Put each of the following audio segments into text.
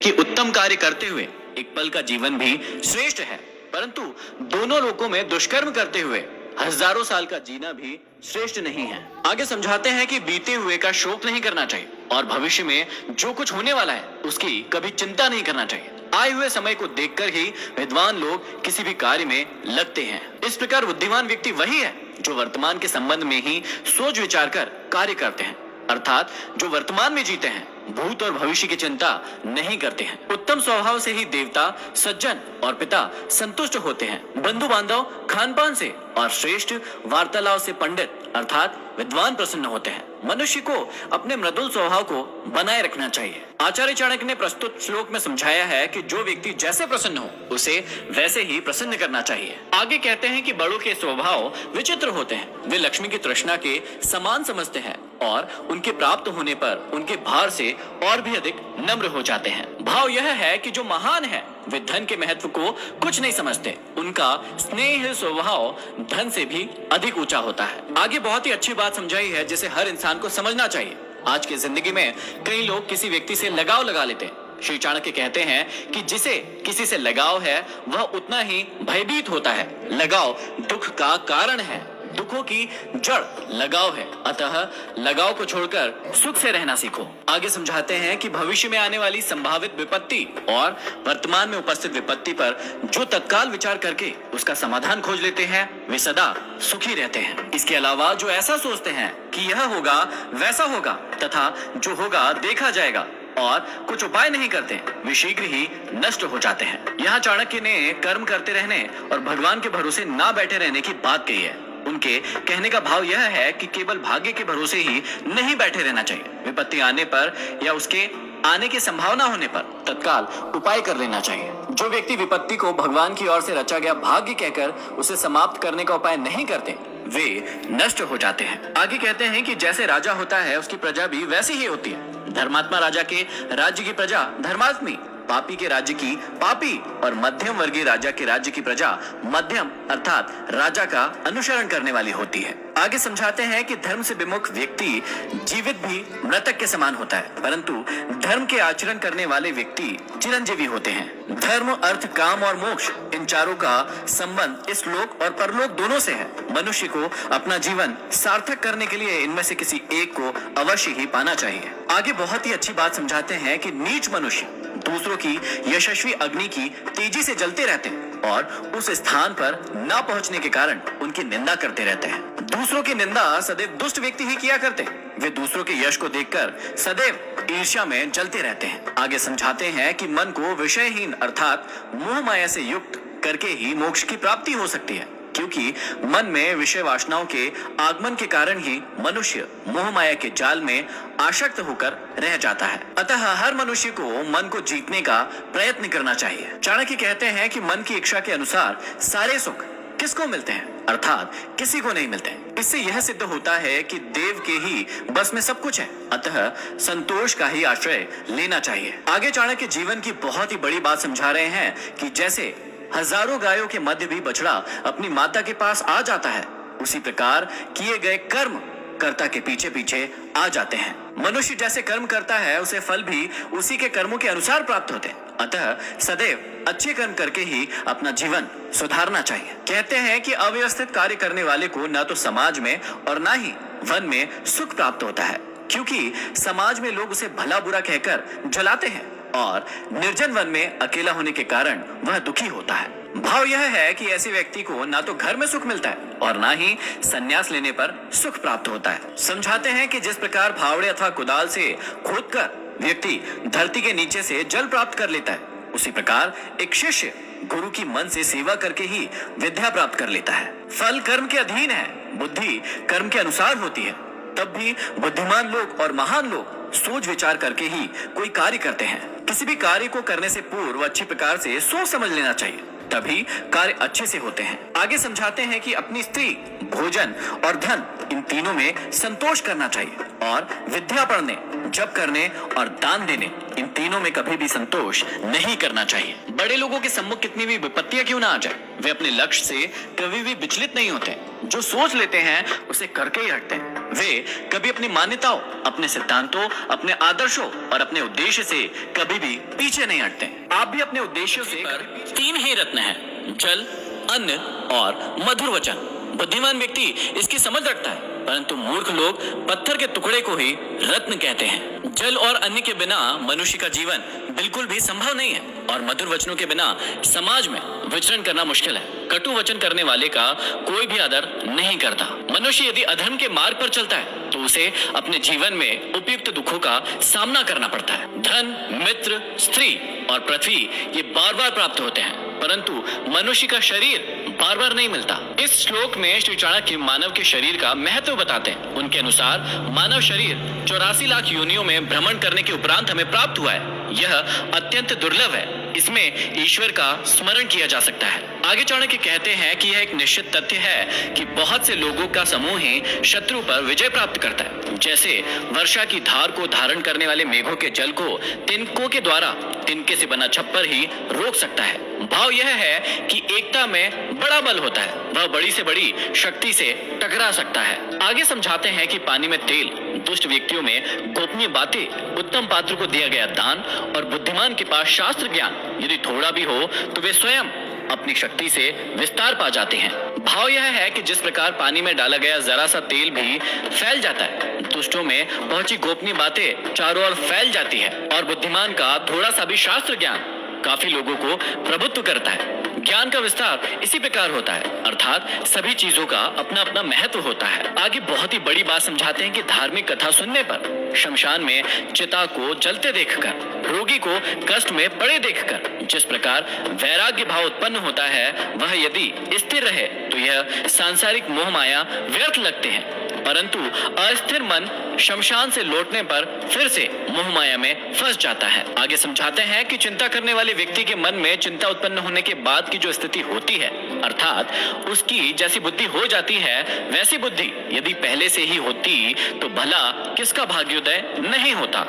कि उत्तम कार्य करते हुए एक पल का जीवन भी श्रेष्ठ है, परंतु दोनों लोकों में दुष्कर्म करते हुए हजारों साल का जीना भी श्रेष्ठ नहीं है। आगे समझाते हैं कि बीते हुए का शोक नहीं करना चाहिए और भविष्य में जो कुछ होने वाला है उसकी कभी चिंता नहीं करना चाहिए। आए हुए समय को देखकर ही विद्वान लोग किसी भी कार्य में लगते हैं। इस प्रकार बुद्धिमान व्यक्ति वही है जो वर्तमान के संबंध में ही सोच विचार कर कार्य करते हैं, अर्थात जो वर्तमान में जीते हैं, भूत और भविष्य की चिंता नहीं करते हैं। उत्तम स्वभाव से ही देवता, सज्जन और पिता संतुष्ट होते हैं। बंधु बांधव खान पान से और श्रेष्ठ वार्तालाप से पंडित अर्थात विद्वान प्रसन्न होते हैं। मनुष्य को अपने मृदुल स्वभाव को बनाए रखना चाहिए। आचार्य चाणक्य ने प्रस्तुत श्लोक में समझाया है कि जो व्यक्ति जैसे प्रसन्न हो उसे वैसे ही प्रसन्न करना चाहिए। आगे कहते हैं कि बड़ों के स्वभाव विचित्र होते हैं। वे लक्ष्मी की तृष्णा के समान समझते हैं और उनके प्राप्त होने पर उनके भार से और भी अधिक नम्र हो जाते हैं। भाव यह है कि जो महान है वे धन के महत्व को कुछ नहीं समझते। उनका स्नेह स्वभाव धन से भी अधिक ऊंचा होता है। आगे बहुत ही अच्छी बात समझाई है जिसे हर इंसान को समझना चाहिए। आज की जिंदगी में कई लोग किसी व्यक्ति से लगाव लगा लेते हैं। श्री चाणक्य कहते हैं कि जिसे किसी से लगाव है वह उतना ही भयभीत होता है। लगाव दुख का कारण है, दुखों की जड़ लगाव है, अतः लगाव को छोड़कर सुख से रहना सीखो। आगे समझाते हैं कि भविष्य में आने वाली संभावित विपत्ति और वर्तमान में उपस्थित विपत्ति पर जो तत्काल विचार करके उसका समाधान खोज लेते हैं वे सदा सुखी रहते हैं। इसके अलावा जो ऐसा सोचते हैं कि यह होगा वैसा होगा तथा जो होगा देखा जाएगा और कुछ उपाय नहीं करते वे शीघ्र ही नष्ट हो जाते हैं। यहाँ चाणक्य ने कर्म करते रहने और भगवान के भरोसे ना बैठे रहने की बात कही है। उनके कहने का भाव यह है कि केवल भाग्य के भरोसे ही नहीं बैठे रहना चाहिए। विपत्ति आने पर या उसके आने की संभावना होने पर तत्काल उपाय कर लेना चाहिए। जो व्यक्ति विपत्ति को भगवान की ओर से रचा गया भाग्य कहकर उसे समाप्त करने का उपाय नहीं करते वे नष्ट हो जाते हैं। आगे कहते हैं कि जैसे राजा होता है उसकी प्रजा भी वैसी ही होती है। धर्मात्मा राजा के राज्य की प्रजा धर्मात्मी, पापी के राज्य की पापी और मध्यम वर्गीय राजा के राज्य की प्रजा मध्यम अर्थात राजा का अनुसरण करने वाली होती है। आगे समझाते हैं कि धर्म से विमुख व्यक्ति जीवित भी मृतक के समान होता है, परंतु धर्म के आचरण करने वाले व्यक्ति चिरंजीवी होते हैं। धर्म, अर्थ, काम और मोक्ष इन चारों का संबंध इस लोक और परलोक दोनों से है। मनुष्य को अपना जीवन सार्थक करने के लिए इनमें से किसी एक को अवश्य ही पाना चाहिए। आगे बहुत ही अच्छी बात समझाते हैं कि नीच मनुष्य दूसरों की यशस्वी अग्नि की तेजी से जलते रहते हैं और उस स्थान पर न पहुंचने के कारण उनकी निंदा करते रहते हैं। दूसरों की निंदा सदैव दुष्ट व्यक्ति ही किया करते हैं। वे दूसरों के यश को देखकर सदैव ईर्ष्या में जलते रहते हैं। आगे समझाते हैं कि मन को विषयहीन अर्थात मोह माया से युक्त करके ही मोक्ष की प्राप्ति हो सकती है, क्योंकि मन में विषय वासनाओं के आगमन के कारण ही मनुष्य मोह माया के जाल में आसक्त होकर रह जाता है। अतः हर मनुष्य को मन को जीतने का प्रयत्न करना चाहिए। चाणक्य कहते हैं कि मन की इच्छा के अनुसार सारे सुख किसको मिलते हैं अर्थात किसी को नहीं मिलते। इससे यह सिद्ध होता है कि देव के ही बस में सब कुछ है, अतः संतोष का ही आश्रय लेना चाहिए। आगे चाणक्य जीवन की बहुत ही बड़ी बात समझा रहे हैं कि जैसे हजारों गायों के मध्य भी बछड़ा अपनी माता के पास आ जाता है, उसी प्रकार किए गए कर्म कर्ता के पीछे पीछे आ जाते हैं। मनुष्य जैसे कर्म करता है उसे फल भी उसी के कर्मों के अनुसार प्राप्त होते हैं। अतः सदैव अच्छे कर्म करके ही अपना जीवन सुधारना चाहिए। कहते हैं कि अव्यवस्थित कार्य करने वाले को न तो समाज में और न ही वन में सुख प्राप्त होता है, क्योंकि समाज में लोग उसे भला बुरा कहकर जलाते हैं और निर्जन वन में अकेला होने के कारण वह दुखी होता है। भाव यह है कि ऐसे व्यक्ति को ना तो घर में सुख मिलता है और ना ही संन्यास लेने पर सुख प्राप्त होता है। समझाते हैं कि जिस प्रकार फावड़े अथवा कुदाल से खोदकर व्यक्ति धरती के नीचे से जल प्राप्त कर लेता है, उसी प्रकार एक शिष्य गुरु की मन से सेवा करके ही विद्या प्राप्त कर लेता है। फल कर्म के अधीन है, बुद्धि कर्म के अनुसार होती है। तब भी बुद्धिमान लोग और महान लोग सोच विचार करके ही कोई कार्य करते हैं। किसी भी कार्य को करने से पूर्व अच्छी प्रकार से सोच समझ लेना चाहिए, तभी कार्य अच्छे से होते हैं। आगे समझाते हैं कि अपनी स्त्री, भोजन और धन इन तीनों में संतोष करना चाहिए और विद्या पढ़ने, जप करने और दान देने इन तीनों में कभी भी संतोष नहीं करना चाहिए। बड़े लोगों के सम्मुख कितनी भी विपत्तियां क्यों ना आ जाए, वे अपने लक्ष्य से कभी भी विचलित नहीं होते। जो सोच लेते हैं उसे करके ही हटते हैं। वे कभी अपनी मान्यताओं, अपने सिद्धांतों, अपने आदर्शों और अपने उद्देश्य से कभी भी पीछे नहीं हटते। आप भी अपने उद्देश्यों से तीन ही रत्न हैं, जल, अन्न और मधुर वचन। बुद्धिमान व्यक्ति इसकी समझ रखता है, परंतु मूर्ख लोग पत्थर के टुकड़े को ही रत्न कहते हैं। जल और अन्न के बिना मनुष्य का जीवन बिल्कुल भी संभव नहीं है और मधुर वचनों के बिना समाज में विचरण करना मुश्किल है। कटु वचन करने वाले का कोई भी आदर नहीं करता। मनुष्य यदि अधर्म के मार्ग पर चलता है तो उसे अपने जीवन में उपयुक्त दुखों का सामना करना पड़ता है। धन, मित्र, स्त्री और पृथ्वी ये बार बार प्राप्त होते हैं, परंतु मनुष्य का शरीर बार बार नहीं मिलता। इस श्लोक में श्री चाणक्य मानव के शरीर का महत्व बताते हैं। उनके अनुसार मानव शरीर 84 लाख योनियों में भ्रमण करने के उपरांत हमें प्राप्त हुआ है। यह अत्यंत दुर्लभ है। इसमें ईश्वर का स्मरण किया जा सकता है। आगे चाणक्य कहते हैं कि यह एक निश्चित तथ्य है कि बहुत से लोगों का समूह ही शत्रु पर विजय प्राप्त करता है। जैसे वर्षा की धार को धारण करने वाले मेघों के जल को तिनकों के द्वारा तिनके से बना छप्पर ही रोक सकता है। भाव यह है कि एकता में बड़ा बल होता है, वह बड़ी से बड़ी शक्ति से टकरा सकता है। आगे समझाते हैं कि पानी में तेल, दुष्ट व्यक्तियों में गोपनीय बातें, उत्तम पात्र को दिया गया दान और बुद्धिमान के पास शास्त्र ज्ञान यदि थोड़ा भी हो तो वे स्वयं अपनी शक्ति से विस्तार पा जाते हैं। भाव यह है कि जिस प्रकार पानी में डाला गया जरा सा तेल भी फैल जाता है, दुष्टों में पहुंची गोपनीय बातें चारों ओर फैल जाती है और बुद्धिमान का थोड़ा सा भी शास्त्र ज्ञान काफी लोगों को प्रभुत्व करता है। ज्ञान का विस्तार इसी प्रकार होता है, अर्थात सभी चीजों का अपना अपना महत्व होता है। आगे बहुत ही बड़ी बात समझाते हैं कि धार्मिक कथा सुनने पर, शमशान में चिता को जलते देखकर, रोगी को कष्ट में पड़े देखकर जिस प्रकार वैराग्य भाव उत्पन्न होता है, वह यदि स्थिर रहे तो यह सांसारिक मोह माया व्यर्थ लगते हैं, परंतु अस्थिर मन शमशान से लौटने पर फिर से मोह माया में फंस जाता है। आगे समझाते हैं कि चिंता करने वाले व्यक्ति के मन में चिंता उत्पन्न होने के बाद की जो स्थिति होती है, अर्थात उसकी जैसी बुद्धि हो जाती है, वैसी बुद्धि यदि पहले से ही होती तो भला किसका भाग्योदय नहीं होता।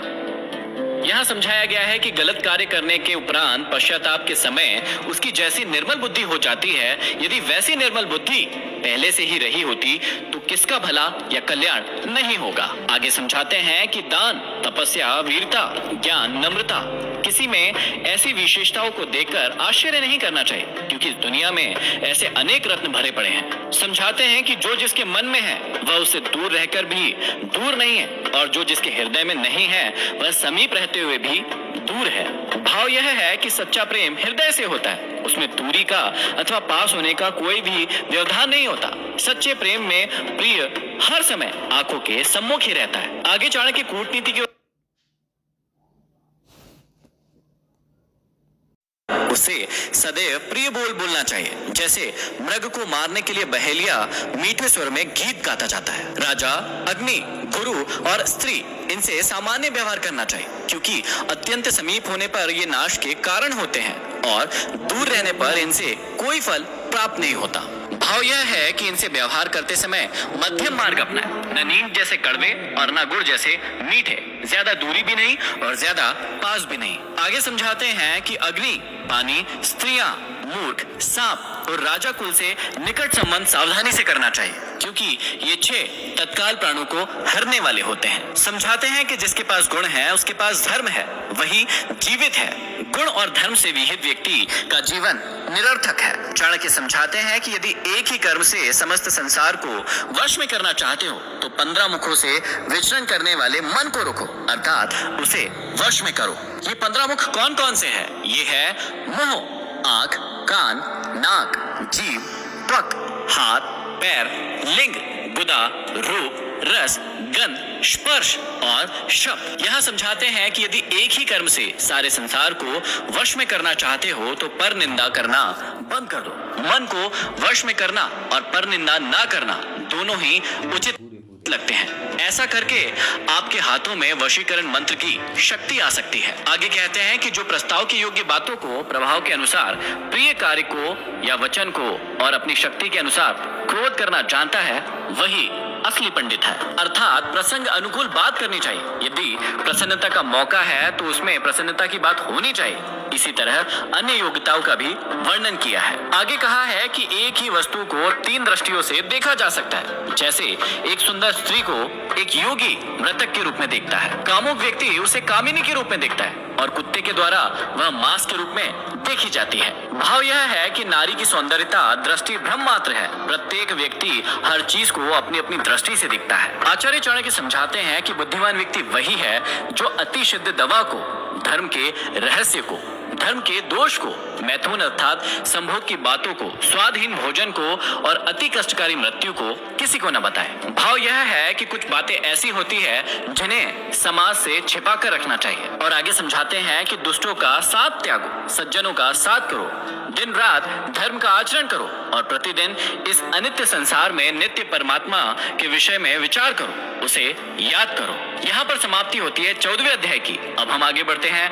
यहाँ समझाया गया है कि गलत कार्य करने के उपरांत पश्चाताप के समय उसकी जैसी निर्मल बुद्धि हो जाती है, यदि वैसी निर्मल बुद्धि पहले से ही रही होती तो किसका भला या कल्याण नहीं होगा। आगे समझाते हैं कि दान, तपस्या, वीरता, ज्ञान, नम्रता, किसी में ऐसी विशेषताओं को देखकर आश्चर्य नहीं करना चाहिए, क्योंकि इस दुनिया में ऐसे अनेक रत्न भरे पड़े हैं। समझाते हैं कि जो जिसके मन में है वह उससे दूर रहकर भी दूर नहीं है, और जो जिसके हृदय में नहीं है वह समीप रहते हुए भी दूर है। भाव यह है कि सच्चा प्रेम हृदय से होता है, उसमें दूरी का अथवा पास होने का कोई भी व्यवधान नहीं होता। सच्चे प्रेम में प्रिय हर समय आंखों के सम्मुख ही रहता है। आगे चाणक्य कूटनीति की उसे सदैव प्रिय बोल बोलना चाहिए। जैसे मृग को मारने के लिए बहेलिया मीठे स्वर में गीत गाता जाता है। राजा, अग्नि, गुरु और स्त्री, इनसे सामान्य व्यवहार करना चाहिए, क्योंकि अत्यंत समीप होने पर ये नाश के कारण होते हैं और दूर रहने पर इनसे कोई फल प्राप्त नहीं होता। भाव यह है कि इनसे व्यवहार करते समय मध्यम मार्ग अपनाएं, न नीम जैसे कड़वे और न गुड़ जैसे मीठे, ज्यादा दूरी भी नहीं और ज्यादा पास भी नहीं। आगे समझाते हैं कि अग्नि, पानी, स्त्रियां, मूर्ख, सांप और राजा कुल से निकट संबंध सावधानी से करना चाहिए, क्योंकि ये 6 तत्काल प्राणों को हरने वाले होते हैं। समझाते हैं कि जिसके पास गुण है उसके पास धर्म है, वही जीवित है। गुण और धर्म से विहित व्यक्ति का जीवन निरर्थक है। चाणक्य समझाते हैं कि यदि एक ही कर्म से समस्त संसार को वश में करना चाहते हो तो 15 मुखों से विचरण करने वाले मन को रोको, अर्थात उसे वश में करो। ये 15 मुख कौन कौन से हैं? ये है मुंह, आंख, कान, नाक, जीभ, त्वक, हाथ, पैर, लिंग, गुदा, रूप, रस, गंध, स्पर्श और शब्द। यहाँ समझाते हैं कि यदि एक ही कर्म से सारे संसार को वश में करना चाहते हो तो पर निंदा करना बंद कर दो। मन को वश में करना और पर निंदा ना करना दोनों ही उचित लगते हैं। ऐसा करके आपके हाथों में वशीकरण मंत्र की शक्ति आ सकती है। आगे कहते हैं कि जो प्रस्ताव के योग्य बातों को प्रभाव के अनुसार, प्रिय कार्य को या वचन को और अपनी शक्ति के अनुसार क्रोध करना जानता है, वही असली पंडित है। अर्थात प्रसंग अनुकूल बात करनी चाहिए। यदि प्रसन्नता का मौका है तो उसमें प्रसन्नता की बात होनी चाहिए। इसी तरह अन्य योग्यताओं का भी वर्णन किया है। आगे कहा है कि एक ही वस्तु को 3 दृष्टियों से देखा जा सकता है। जैसे एक सुंदर स्त्री को एक योगी मृतक के रूप में देखता है, कामुक व्यक्ति उसे कामिनी के रूप में देखता है और कुत्ते के द्वारा वह मांस के रूप में देखी जाती है। भाव यह है कि नारी की सौंदर्यता दृष्टि भ्रम मात्र है। प्रत्येक व्यक्ति हर चीज को अपनी अपनी दृष्टि से दिखता है। आचार्य चाणक्य समझाते हैं कि बुद्धिमान व्यक्ति वही है जो अति शुद्ध दवा को, धर्म के रहस्य को, धर्म के दोष को, मैथुन अर्थात संभोग की बातों को, स्वादहीन भोजन को और अति कष्टकारी मृत्यु को किसी को न बताए। भाव यह है कि कुछ बातें ऐसी होती है जिन्हें समाज से छिपा कर रखना चाहिए। और आगे समझाते हैं कि दुष्टों का साथ त्यागो, सज्जनों का साथ करो, दिन रात धर्म का आचरण करो और प्रतिदिन इस अनित्य संसार में नित्य परमात्मा के विषय में विचार करो, उसे याद करो। यहाँ पर समाप्ति होती है 14वें अध्याय की। अब हम आगे बढ़ते हैं